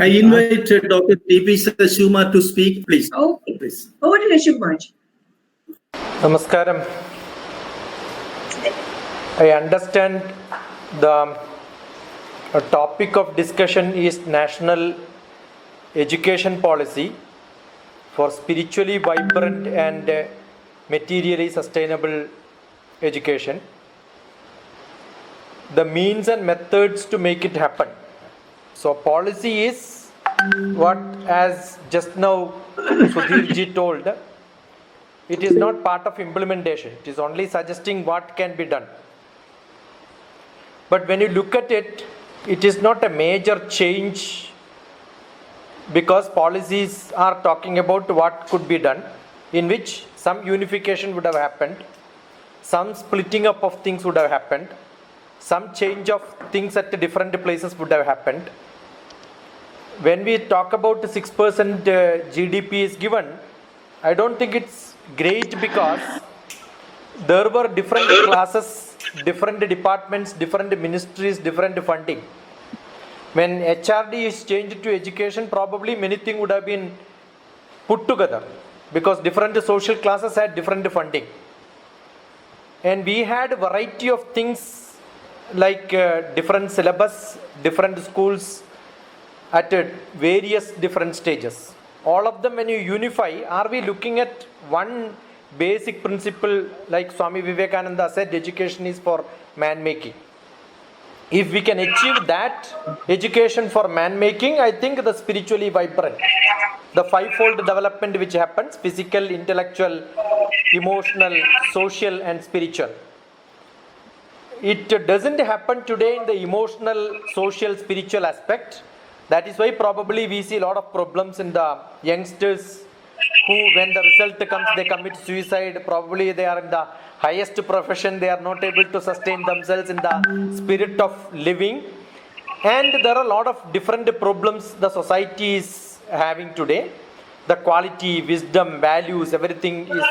I invite Dr. T.P. Shuma to speak, please. Okay. Please. Over to you, Shubhaj. Namaskaram. I understand the topic of discussion is national education policy for spiritually vibrant and materially sustainable education. The means and methods to make it happen. So policy is what, as just now Sudhirji told, it is not part of implementation. It is only suggesting what can be done. But when you look at it, it is not a major change, because policies are talking about what could be done, in which some unification would have happened, some splitting up of things would have happened, some change of things at different places would have happened. When we talk about 6% GDP is given, I don't think it's great, because there were different classes, different departments, different ministries, different funding. When HRD is changed to education, probably many things would have been put together, because different social classes had different funding. And we had a variety of things like different syllabus, different schools at various different stages. All of them, when you unify, are we looking at one basic principle, like Swami Vivekananda said, education is for man making? If we can achieve that education for man making, I think the spiritually vibrant, the fivefold development which happens: physical, intellectual, emotional, social and spiritual. It doesn't happen today in the emotional, social, spiritual aspect. That is why probably we see a lot of problems in the youngsters who, when the result comes, they commit suicide. Probably they are in the highest profession, they are not able to sustain themselves in the spirit of living. And there are a lot of different problems the society is having today. The quality, wisdom, values, everything is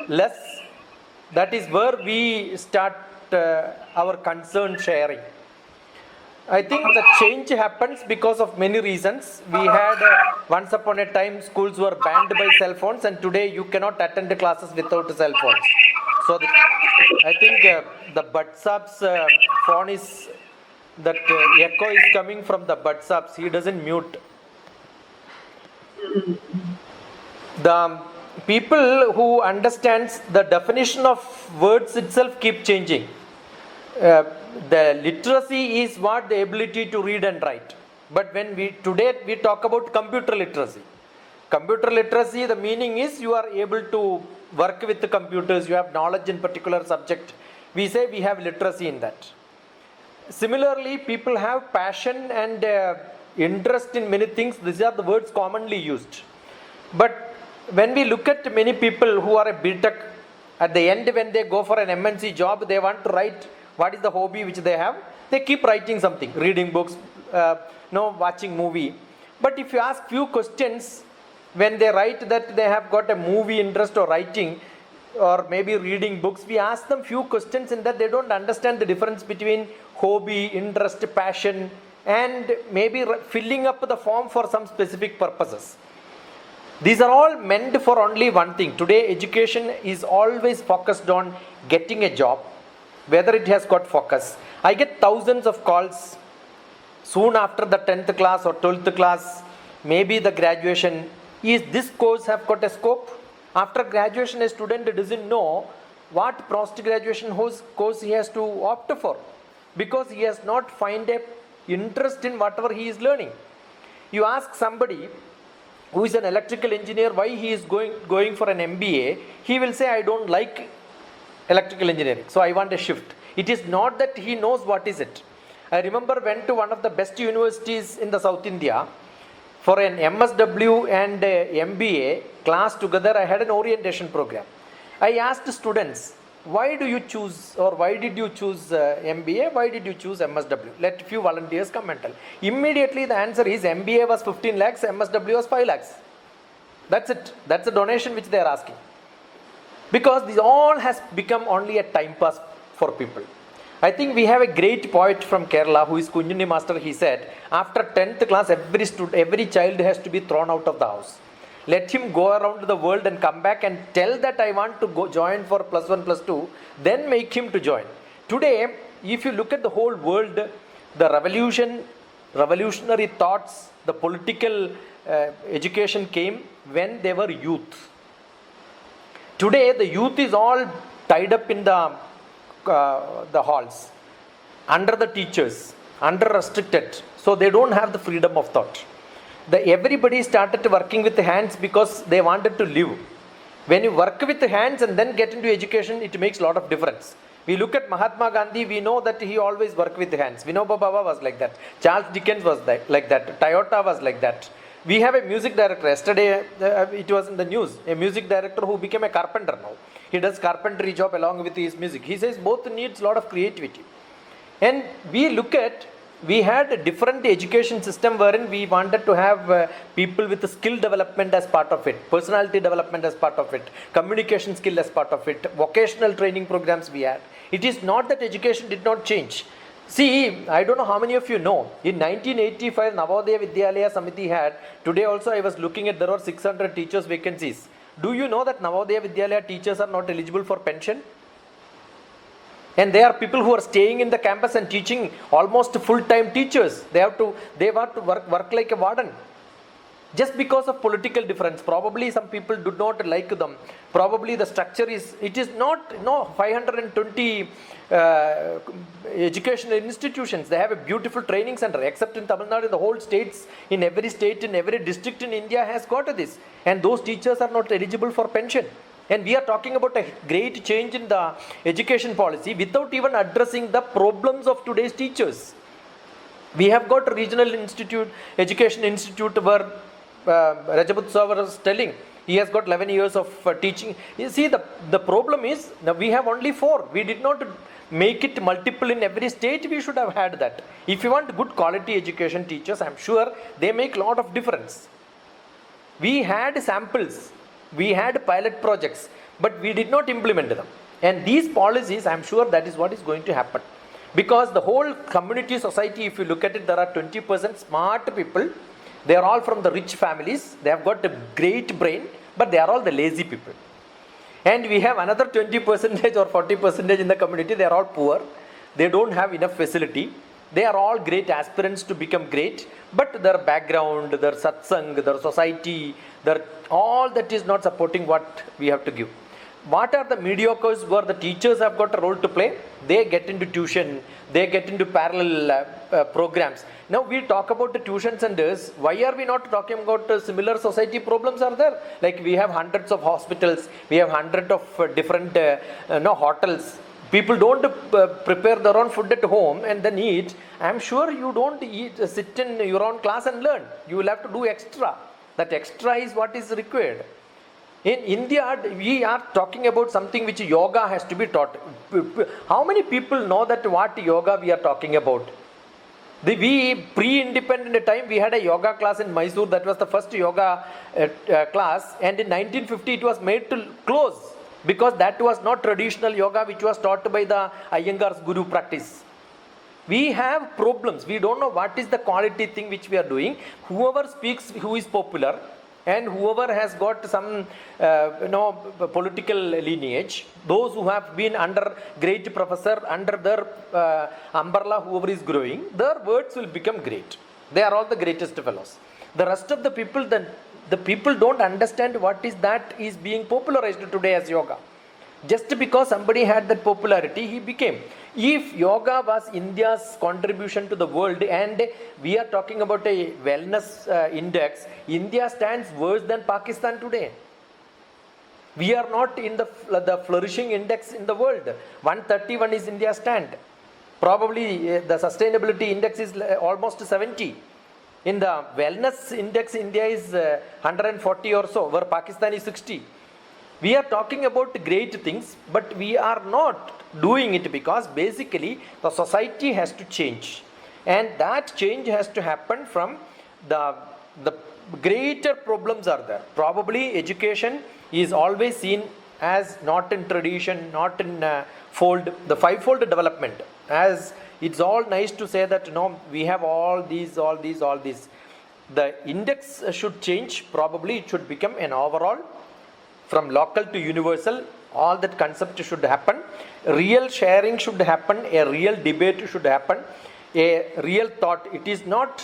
less. That is where we start our concern sharing. I think the change happens because of many reasons. We had once upon a time schools were banned by cell phones, and today you cannot attend the classes without cell phones. So I think the WhatsApp's phone is, that echo is coming from the WhatsApp's. He doesn't mute. The people who understands the definition of words itself keep changing. The literacy is what, the ability to read and write. But when today we talk about computer literacy. Computer literacy, the meaning is you are able to work with the computers, you have knowledge in particular subject. We say we have literacy in that. Similarly, people have passion and interest in many things. These are the words commonly used. But when we look at many people who are a BTech, at the end when they go for an MNC job, they want to write what is the hobby which they have. They keep writing something, reading books, watching movie. But if you ask few questions, when they write that they have got a movie interest or writing or maybe reading books, we ask them few questions in that they don't understand the difference between hobby, interest, passion, and maybe filling up the form for some specific purposes. These are all meant for only one thing. Today education is always focused on getting a job, whether it has got focus. I get thousands of calls soon after the 10th class or 12th class, maybe the graduation. Is this course have got a scope? After graduation, a student doesn't know what post-graduation course he has to opt for, because he has not find a interest in whatever he is learning. You ask somebody who is an electrical engineer why he is going for an MBA, he will say, I don't like electrical engineering, so I want a shift. It is not that he knows what is it. I remember went to one of the best universities in the South India for an MSW and MBA class together. I had an orientation program. I asked students, why do you choose, or why did you choose MBA? Why did you choose MSW? Let few volunteers come and tell. Immediately the answer is MBA was 15 lakhs, MSW was 5 lakhs. That's it. That's the donation which they are asking. Because this all has become only a time pass for people. I think we have a great poet from Kerala who is Kunjuni Master. He said, after 10th class, every child has to be thrown out of the house. Let him go around the world and come back and tell that I want to go join for +1, +2, then make him to join. Today, if you look at the whole world, the revolutionary thoughts, the political education came when they were youth. Today, the youth is all tied up in the halls, under the teachers, under restricted, so they don't have the freedom of thought. Everybody started working with the hands because they wanted to live. When you work with the hands and then get into education, it makes a lot of difference. We look at Mahatma Gandhi, we know that he always worked with the hands. Vinoba Bhava was like that. Charles Dickens was like that. Toyota was like that. We have a music director. Yesterday, it was in the news. A music director who became a carpenter now. He does carpentry job along with his music. He says both needs a lot of creativity. And we had a different education system wherein we wanted to have people with skill development as part of it, personality development as part of it, communication skill as part of it, vocational training programs we had. It is not that education did not change. See, I don't know how many of you know, in 1985 Navodaya Vidyalaya Samiti had, today also I was looking at, there are 600 teachers vacancies. Do you know that Navodaya Vidyalaya teachers are not eligible for pension? And there are people who are staying in the campus and teaching, almost full-time teachers. They want to work like a warden. Just because of political difference. Probably some people do not like them. Probably the structure it is not 520 educational institutions. They have a beautiful training center. Except in Tamil Nadu, in the whole states, in every state, in every district in India has got this. And those teachers are not eligible for pension. And we are talking about a great change in the education policy without even addressing the problems of today's teachers. We have got a regional education institute where Rajaput Sir was telling, he has got 11 years of teaching. You see, the problem is, now we have only 4. We did not make it multiple in every state. We should have had that. If you want good quality education teachers, I'm sure they make a lot of difference. We had samples. We had pilot projects, but we did not implement them. And these policies, I'm sure that is what is going to happen. Because the whole community society, if you look at it, there are 20% smart people. They are all from the rich families. They have got a great brain, but they are all the lazy people. And we have another 20% or 40% in the community. They are all poor. They don't have enough facility. They are all great aspirants to become great, but their background, their satsang, their society, all that is not supporting what we have to give. What are the mediocres where the teachers have got a role to play? They get into tuition, they get into parallel programs. Now we talk about the tuition centers. Why are we not talking about similar society problems are there? Like we have hundreds of hospitals, we have hundreds of different hotels. People don't prepare their own food at home and then eat. I'm sure you don't sit in your own class and learn. You will have to do extra. That extra is what is required. In India, we are talking about something which yoga has to be taught. How many people know that what yoga we are talking about? We pre-independent time, we had a yoga class in Mysore. That was the first yoga class. And in 1950, it was made to close. Because that was not traditional yoga which was taught by the Iyengar's guru practice. We have problems. We don't know what is the quality thing which we are doing. Whoever speaks, who is popular, and whoever has got some political lineage, those who have been under great professor, under their umbrella, whoever is growing, their words will become great. They are all the greatest fellows. The rest of the people, the people don't understand what is that is being popularized today as yoga. Just because somebody had that popularity, he became. If yoga was India's contribution to the world, and we are talking about a wellness index, India stands worse than Pakistan today. We are not in the flourishing index in the world. 131 is India's stand. Probably the sustainability index is almost 70. In the wellness index, India is 140 or so, where Pakistan is 60. We are talking about great things, but we are not doing it because basically the society has to change. And that change has to happen from the greater problems are there. Probably education is always seen as not in tradition, not in fold, the fivefold development. as it's all nice to say that no, we have all these. The index should change. Probably it should become an overall from local to universal. All that concept should happen. Real sharing should happen. A real debate should happen. A real thought. It is not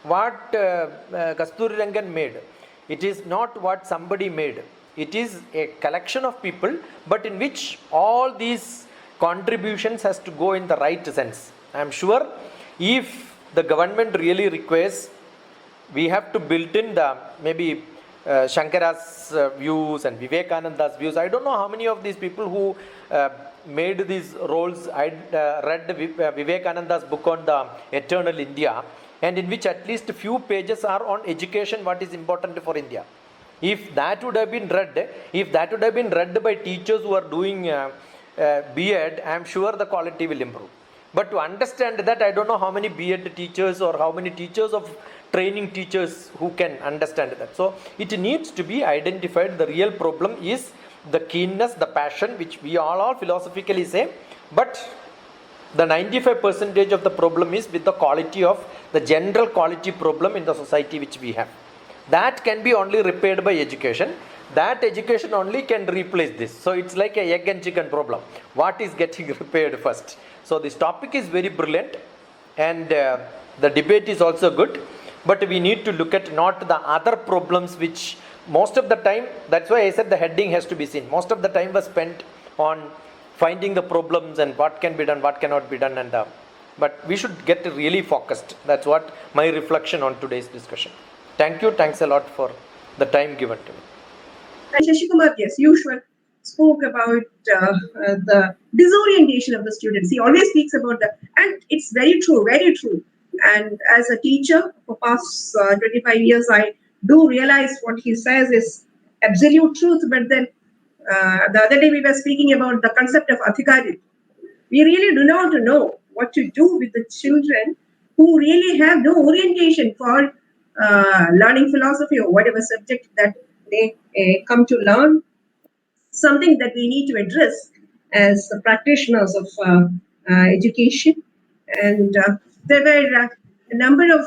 what Kasturi Rangan made. It is not what somebody made. It is a collection of people, but in which all these contributions has to go in the right sense. I am sure if the government really requires, we have to build in the maybe Shankara's views and Vivekananda's views. I don't know how many of these people who made these roles. I read Vivekananda's book on the Eternal India, and in which at least a few pages are on education, what is important for India. If that would have been read by teachers who are doing B.Ed, I am sure the quality will improve. But to understand that, I don't know how many B.Ed teachers or how many teachers of training teachers who can understand that. So it needs to be identified. The real problem is the keenness, the passion, which we all philosophically say, but the 95% of the problem is with the quality of the general quality problem in the society which we have. That can be only repaired by education. That education only can replace this. So it's like a egg and chicken problem. What is getting repaired first? So this topic is very brilliant, and the debate is also good, but we need to look at not the other problems which most of the time, that's why I said the heading has to be seen. Most of the time was spent on finding the problems and what can be done, what cannot be done, and but we should get really focused. That's what my reflection on today's discussion. Thank you. Thanks a lot for the time given to me. And Shashikumar, yes, you spoke about the disorientation of the students. He always speaks about that, and it's very true, very true. And as a teacher for past 25 years, I do realize what he says is absolute truth. But then the other day we were speaking about the concept of adhikari. We really do not know what to do with the children who really have no orientation for learning philosophy or whatever subject that they come to learn. Something that we need to address as the practitioners of education. And there were a number of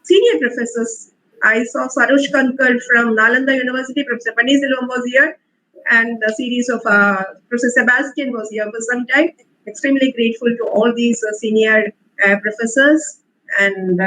senior professors. I saw Sarosh Kankar from Nalanda University, Professor Panniselvam was here, and a series of Professor Sebastian was here for some time. Extremely grateful to all these senior professors, and